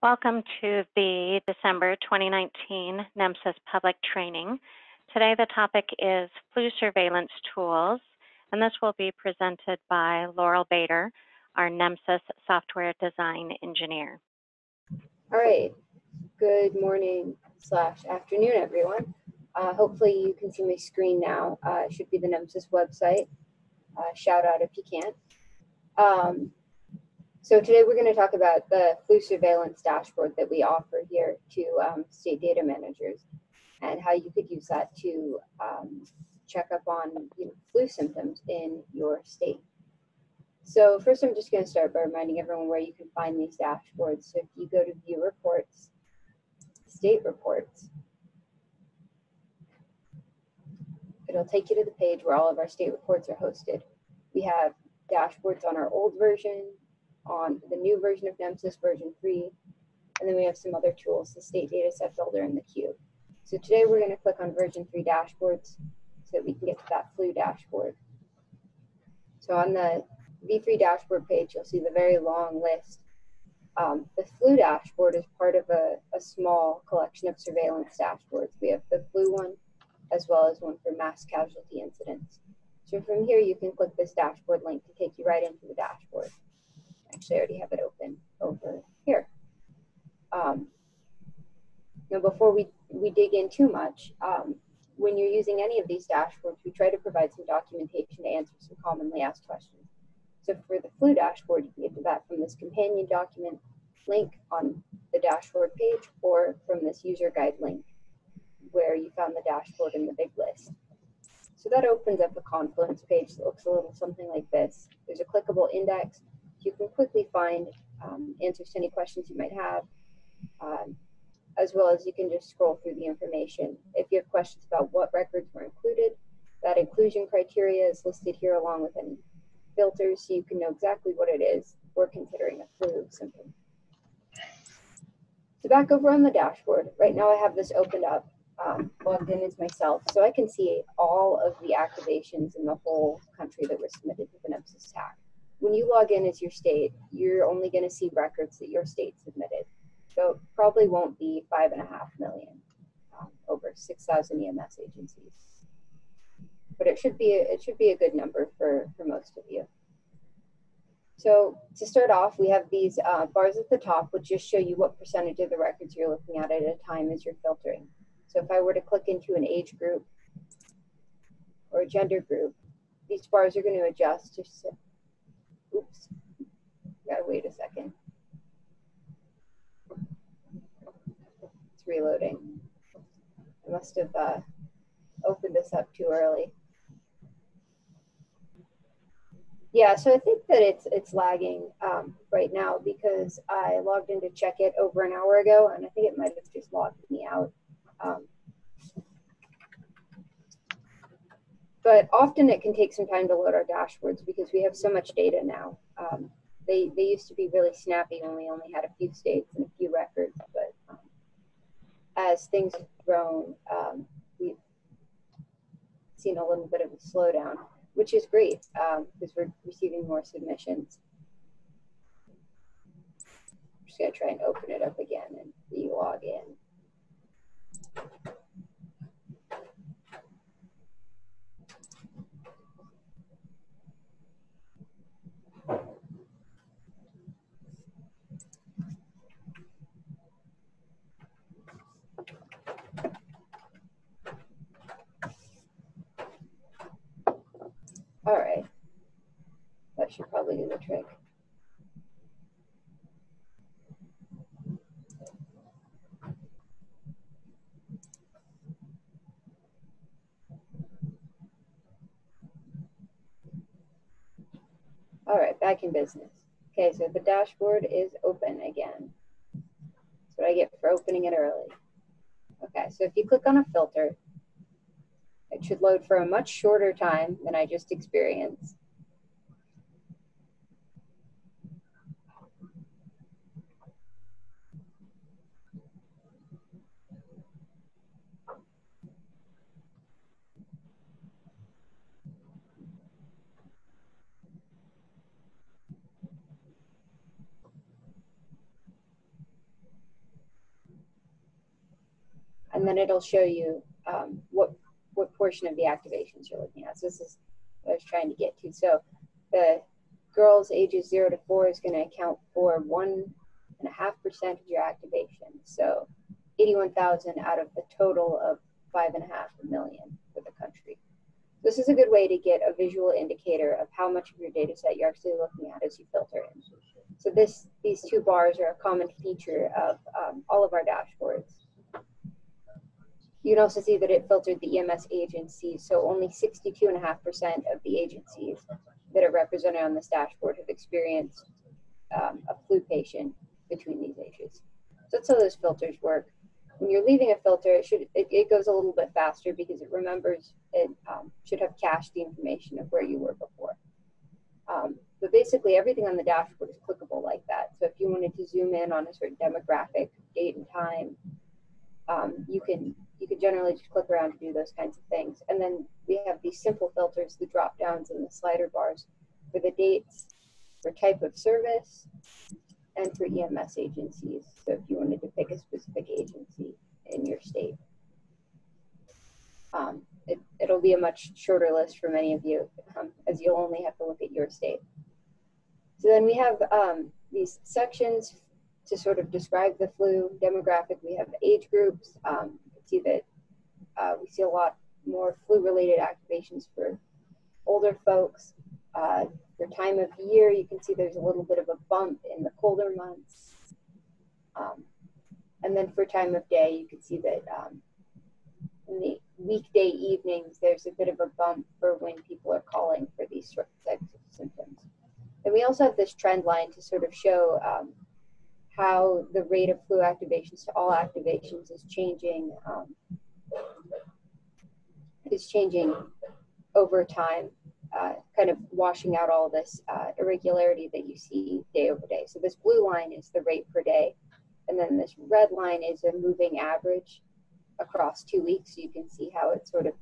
Welcome to the December 2019 NEMSIS public training. Today the topic is flu surveillance tools, and this will be presented by Laurel Baeder, our NEMSIS software design engineer. All right, good morning / afternoon, everyone. Hopefully you can see my screen now. It should be the NEMSIS website. Shout out if you can't. So today we're going to talk about the flu surveillance dashboard that we offer here to state data managers and how you could use that to check up on flu symptoms in your state. So first I'm just going to start by reminding everyone where you can find these dashboards. So if you go to View Reports, State Reports, it'll take you to the page where all of our state reports are hosted. We have dashboards on our old version, on the new version of NEMSIS version 3, and then we have some other tools, the State Dataset Builder and the Cube. So today we're going to click on version 3 dashboards so that we can get to that flu dashboard. So on the V3 dashboard page, you'll see the very long list. The flu dashboard is part of a small collection of surveillance dashboards. We have the flu one, as well as one for mass casualty incidents. So from here, you can click this dashboard link to take you right into the dashboard. Actually, I already have it open over here. Now, before we dig in too much, when you're using any of these dashboards, we try to provide some documentation to answer some commonly asked questions. So for the flu dashboard, you can get to that from this companion document link on the dashboard page or from this user guide link where you found the dashboard in the big list. So that opens up a Confluence page that looks a little something like this. There's a clickable index. You can quickly find answers to any questions you might have, as well as you can just scroll through the information. If you have questions about what records were included, that inclusion criteria is listed here along with any filters, so you can know exactly what it is we're considering a flu symptom. So back over on the dashboard, right now I have this opened up, logged in as myself, so I can see all of the activations in the whole country that were submitted to the NEMSIS TAC. When you log in as your state, you're only going to see records that your state submitted. So it probably won't be 5.5 million, over 6,000 EMS agencies. But it should be a good number for most of you. So to start off, we have these bars at the top, which just show you what percentage of the records you're looking at a time as you're filtering. So if I were to click into an age group or a gender group, these bars are going to adjust to, oops, gotta wait a second. It's reloading. I must have opened this up too early. Yeah, so I think that it's lagging right now because I logged in to check it over an hour ago, and I think it might have just logged me out. But often it can take some time to load our dashboards because we have so much data now. They used to be really snappy when we only had a few states and a few records, but as things have grown, we've seen a little bit of a slowdown, which is great because we're receiving more submissions. I'm just going to try and open it up again and re-log in. All right, that should probably do the trick. All right, back in business. Okay, so the dashboard is open again. That's what I get for opening it early. Okay, so if you click on a filter, it should load for a much shorter time than I just experienced. and then it'll show you what portion of the activations you're looking at. So this is what I was trying to get to. So the girls ages 0 to 4 is going to account for 1.5% of your activation. So 81,000 out of the total of 5.5 million for the country. This is a good way to get a visual indicator of how much of your data set you're actually looking at as you filter in. So these two bars are a common feature of all of our dashboards. You can also see that it filtered the EMS agencies, so only 62.5% of the agencies that are represented on this dashboard have experienced a flu patient between these ages. So that's how those filters work. When you're leaving a filter, it goes a little bit faster because it remembers it should have cached the information of where you were before. But basically, everything on the dashboard is clickable like that. So if you wanted to zoom in on a certain demographic, date and time, you can generally just click around to do those kinds of things. And then we have these simple filters, the drop downs and the slider bars for the dates, for type of service, and for EMS agencies. So if you wanted to pick a specific agency in your state. It'll be a much shorter list for many of you, as you'll only have to look at your state. So then we have these sections to sort of describe the flu demographic. We have age groups. You can see that we see a lot more flu-related activations for older folks. For time of year, you can see there's a little bit of a bump in the colder months. And then for time of day, you can see that in the weekday evenings, there's a bit of a bump for when people are calling for these types of symptoms. And we also have this trend line to sort of show how the rate of flu activations to all activations is changing over time, kind of washing out all this irregularity that you see day over day. So this blue line is the rate per day, and then this red line is a moving average across 2 weeks. So you can see how it sort of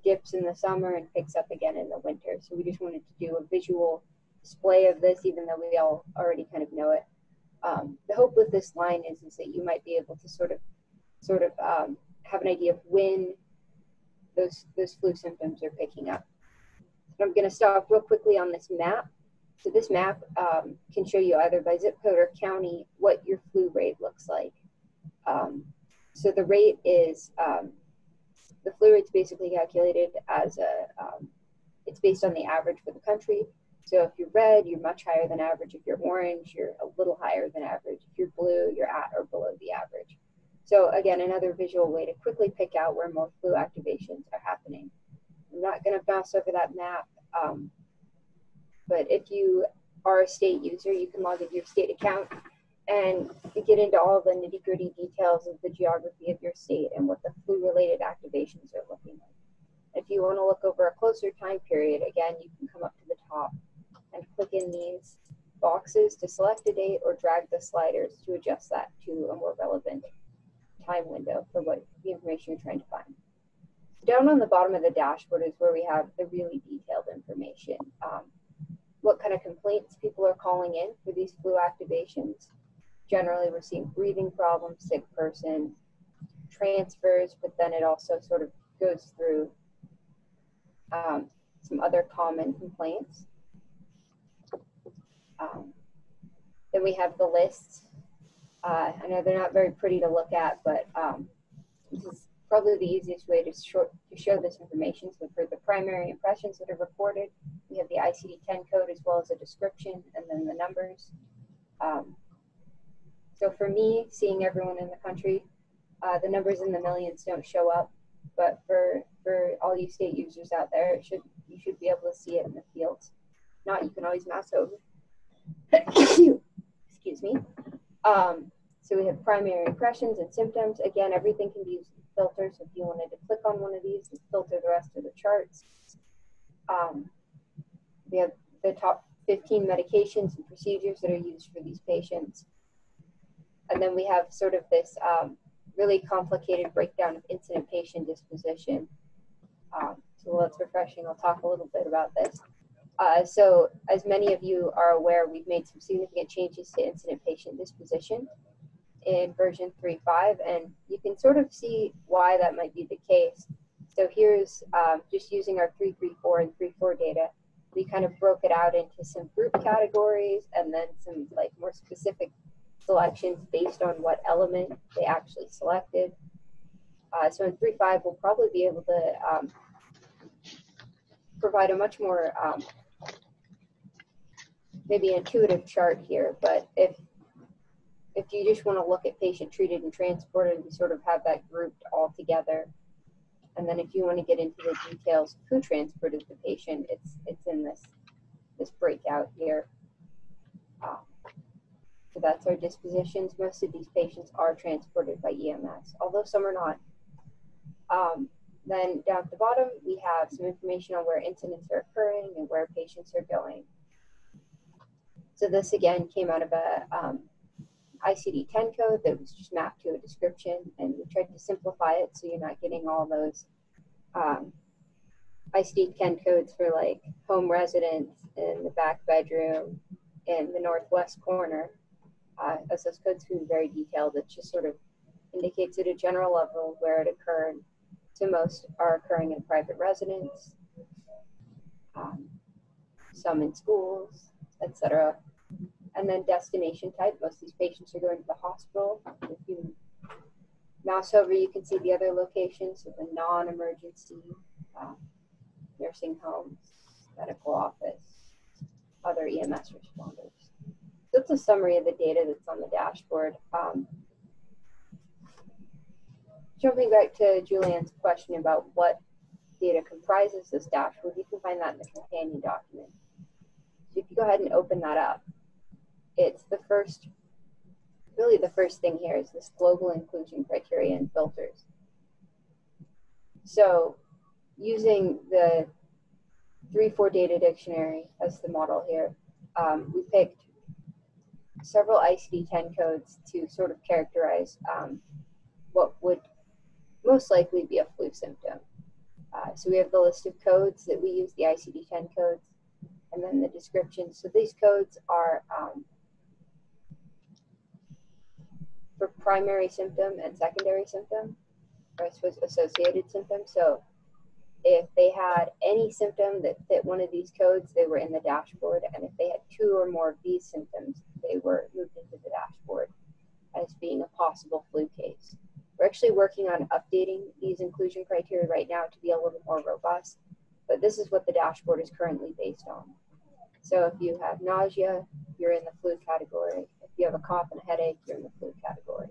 dips in the summer and picks up again in the winter. So we just wanted to do a visual display of this, even though we all already kind of know it. The hope with this line is that you might be able to sort of have an idea of when those flu symptoms are picking up. I'm going to stop real quickly on this map. So this map can show you either by zip code or county what your flu rate looks like. So the rate is, the flu rate's basically calculated as it's based on the average for the country. So if you're red, you're much higher than average. If you're orange, you're a little higher than average. If you're blue, you're at or below the average. So again, another visual way to quickly pick out where more flu activations are happening. I'm not going to bounce over that map, but if you are a state user, you can log into your state account and get into all the nitty-gritty details of the geography of your state and what the flu-related activations are looking like. If you want to look over a closer time period, again, you can come up to the top and click in these boxes to select a date or drag the sliders to adjust that to a more relevant time window for what the information you're trying to find. Down on the bottom of the dashboard is where we have the really detailed information. What kind of complaints people are calling in for these flu activations. Generally, we're seeing breathing problems, sick person, transfers, but then it also sort of goes through some other common complaints. Then we have the lists. I know they're not very pretty to look at, but this is probably the easiest way to show this information. So for the primary impressions that are reported, we have the ICD-10 code as well as a description and then the numbers. So for me, seeing everyone in the country, the numbers in the millions don't show up, but for all you state users out there, you should be able to see it in the fields. If not, you can always mouse over. Excuse me. So we have primary impressions and symptoms. Again, everything can be used as a filter. So if you wanted to click on one of these and filter the rest of the charts, we have the top 15 medications and procedures that are used for these patients. And then we have sort of this really complicated breakdown of incident patient disposition. So that's refreshing. I'll talk a little bit about this. So as many of you are aware, we've made some significant changes to incident patient disposition. in version 3.5, and you can sort of see why that might be the case. So here's just using our 3.3.4 and 3.4 data. We kind of broke it out into some group categories and then some like more specific selections based on what element they actually selected. So in 3.5, we'll probably be able to provide a much more maybe intuitive chart here, but if you just want to look at patient treated and transported, we sort of have that grouped all together. And then if you want to get into the details of who transported the patient, it's in this breakout here. So that's our dispositions. Most of these patients are transported by EMS, although some are not. Then down at the bottom, we have some information on where incidents are occurring and where patients are going. So this again came out of a ICD-10 code that was just mapped to a description, and we tried to simplify it so you're not getting all those ICD-10 codes for like home residence in the back bedroom in the northwest corner. As those codes can be very detailed, it just sort of indicates at a general level where it occurred. So most are occurring in private residence, some in schools, etc. And then destination type, most of these patients are going to the hospital. If you mouse over, you can see the other locations of the non-emergency nursing homes, medical office, other EMS responders. So that's a summary of the data that's on the dashboard. Jumping back to Julianne's question about what data comprises this dashboard, you can find that in the companion document. So if you go ahead and open that up, it's the first, really the first thing here is this global inclusion criteria and filters. So using the 3.4 data dictionary as the model here, we picked several ICD-10 codes to sort of characterize what would most likely be a flu symptom. So we have the list of codes that we use, the ICD-10 codes, and then the description. So these codes are for primary symptom and secondary symptom, or I suppose associated symptoms. So if they had any symptom that fit one of these codes, they were in the dashboard. And if they had two or more of these symptoms, they were moved into the dashboard as being a possible flu case. We're actually working on updating these inclusion criteria right now to be a little more robust, but this is what the dashboard is currently based on. So if you have nausea, you're in the flu category. If you have a cough and a headache, you're in the flu category.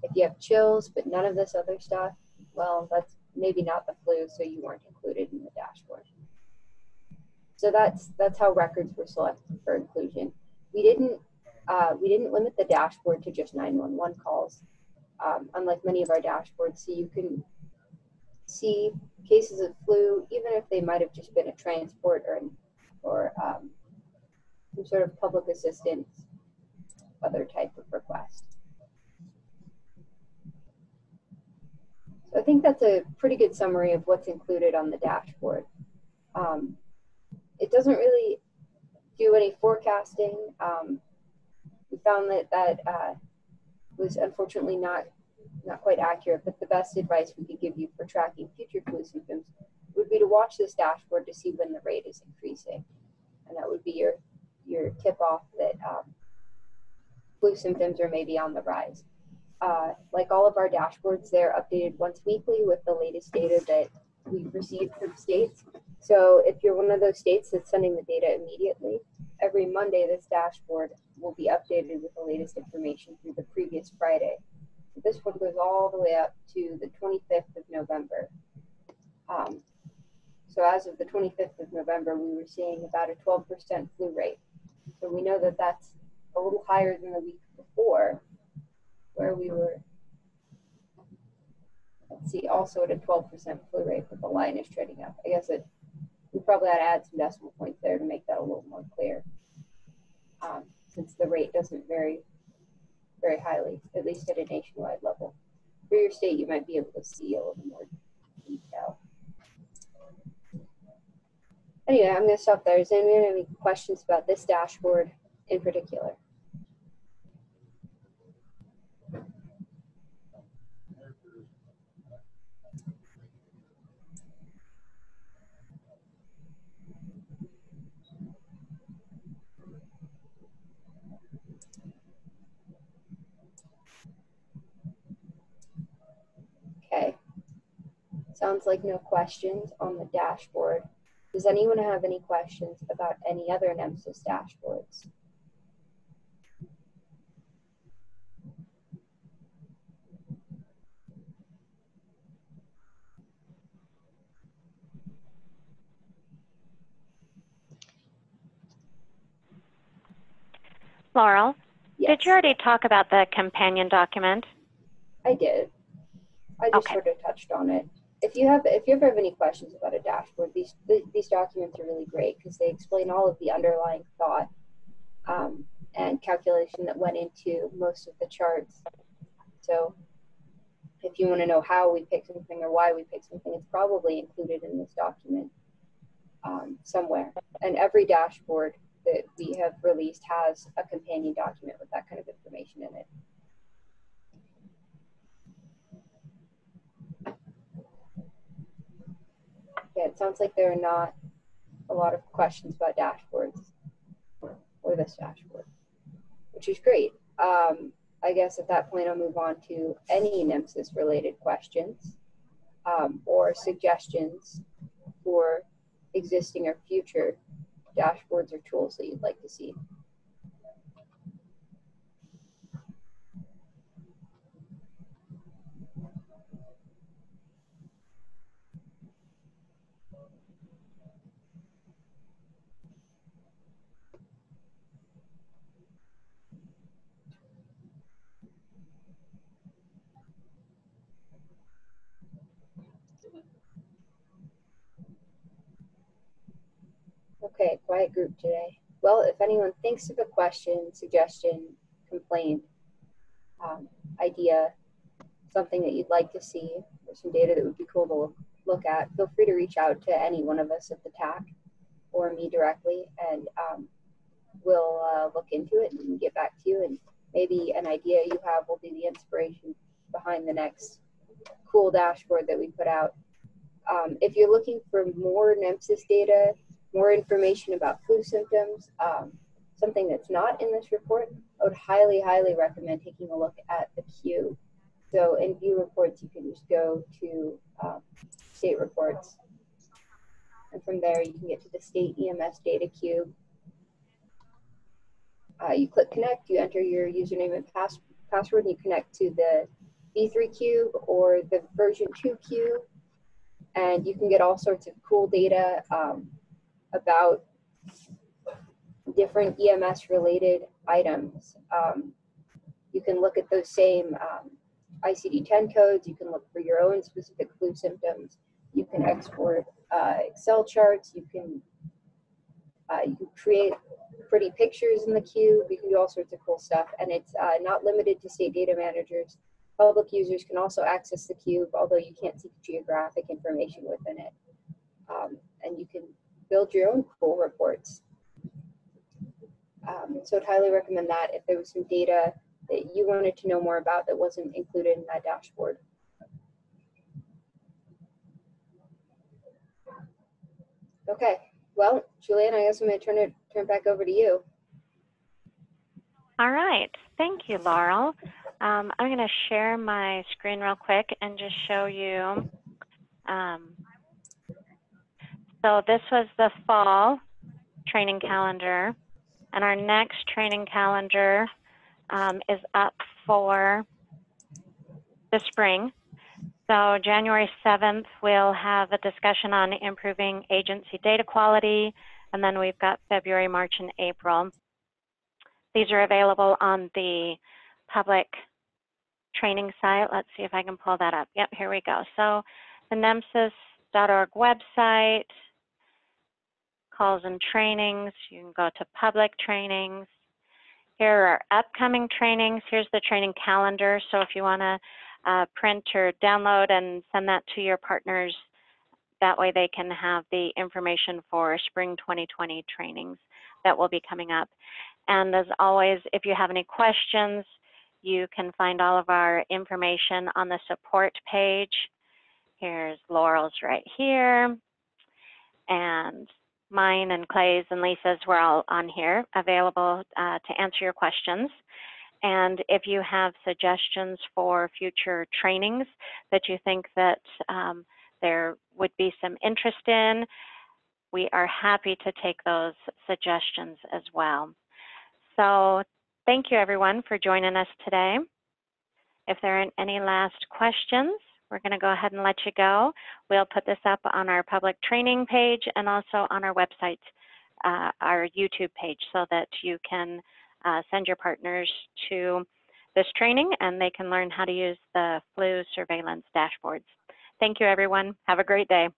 If you have chills, but none of this other stuff, well, that's maybe not the flu, so you weren't included in the dashboard. So that's how records were selected for inclusion. We didn't limit the dashboard to just 911 calls, unlike many of our dashboards. So you can see cases of flu, even if they might have just been a transport or some sort of public assistance, other type of request. So I think that's a pretty good summary of what's included on the dashboard. It doesn't really do any forecasting. We found that was unfortunately not quite accurate, but the best advice we could give you for tracking future flu symptoms would be to watch this dashboard to see when the rate is increasing. And that would be your tip off that flu symptoms are maybe on the rise. Like all of our dashboards, they're updated once weekly with the latest data that we've received from states. So if you're one of those states that's sending the data immediately, every Monday this dashboard will be updated with the latest information through the previous Friday. So this one goes all the way up to the 25th of November. So as of the 25th of November, we were seeing about a 12% flu rate. So we know that that's a little higher than the week before, where we were, let's see, also at a 12% flu rate, but the line is trending up. I guess we probably had to add some decimal points there to make that a little more clear, since the rate doesn't vary very highly, at least at a nationwide level. For your state, you might be able to see a little more detail. Anyway, I'm going to stop there. Does anyone have any questions about this dashboard in particular? Sounds like no questions on the dashboard. Does anyone have any questions about any other NEMSIS dashboards? Laurel, Yes. did you already talk about the companion document? I did. I just sort of touched on it. If you ever have any questions about a dashboard, these documents are really great because they explain all of the underlying thought and calculation that went into most of the charts. So if you want to know how we pick something or why we pick something, it's probably included in this document somewhere. And every dashboard that we have released has a companion document with that kind of information in it. Yeah, it sounds like there are not a lot of questions about dashboards or this dashboard, which is great. I guess at that point, I'll move on to any NEMSIS related questions or suggestions for existing or future dashboards or tools that you'd like to see. Okay, quiet group today. Well, if anyone thinks of a question, suggestion, complaint, idea, something that you'd like to see, or some data that would be cool to look at, feel free to reach out to any one of us at the TAC or me directly, and we'll look into it and get back to you. And maybe an idea you have will be the inspiration behind the next cool dashboard that we put out. If you're looking for more NEMSIS data, more information about flu symptoms, something that's not in this report, I would highly, highly recommend taking a look at the Q. So in view reports, you can just go to state reports. And from there, you can get to the state EMS data cube. You click connect, you enter your username and password, and you connect to the V3 cube or the version 2 cube. And you can get all sorts of cool data about different EMS related items. You can look at those same ICD-10 codes. You can look for your own specific flu symptoms. You can export Excel charts. You can create pretty pictures in the cube. You can do all sorts of cool stuff. And it's not limited to state data managers. Public users can also access the cube, although you can't see geographic information within it. And you can build your own cool reports. So I'd highly recommend that if there was some data that you wanted to know more about that wasn't included in that dashboard. Okay, well, Julianne, I guess I'm going to turn it back over to you. All right, thank you, Laurel. I'm going to share my screen real quick and just show you. So this was the fall training calendar, and our next training calendar is up for the spring. So January 7th, we'll have a discussion on improving agency data quality, and then we've got February, March, and April. These are available on the public training site. Let's see if I can pull that up. Yep, here we go. So the NEMSIS.org website, calls and trainings, you can go to public trainings. Here are upcoming trainings. Here's the training calendar. So if you want to print or download and send that to your partners, that way they can have the information for spring 2020 trainings that will be coming up. And as always, if you have any questions, you can find all of our information on the support page. Here's Laurel's right here, and mine and Clay's and Lisa's were all on here, available to answer your questions. And if you have suggestions for future trainings that you think that there would be some interest in, we are happy to take those suggestions as well. So thank you everyone for joining us today. If there aren't any last questions, we're going to go ahead and let you go. We'll put this up on our public training page and also on our website, our YouTube page, so that you can send your partners to this training and they can learn how to use the flu surveillance dashboards. Thank you, everyone. Have a great day.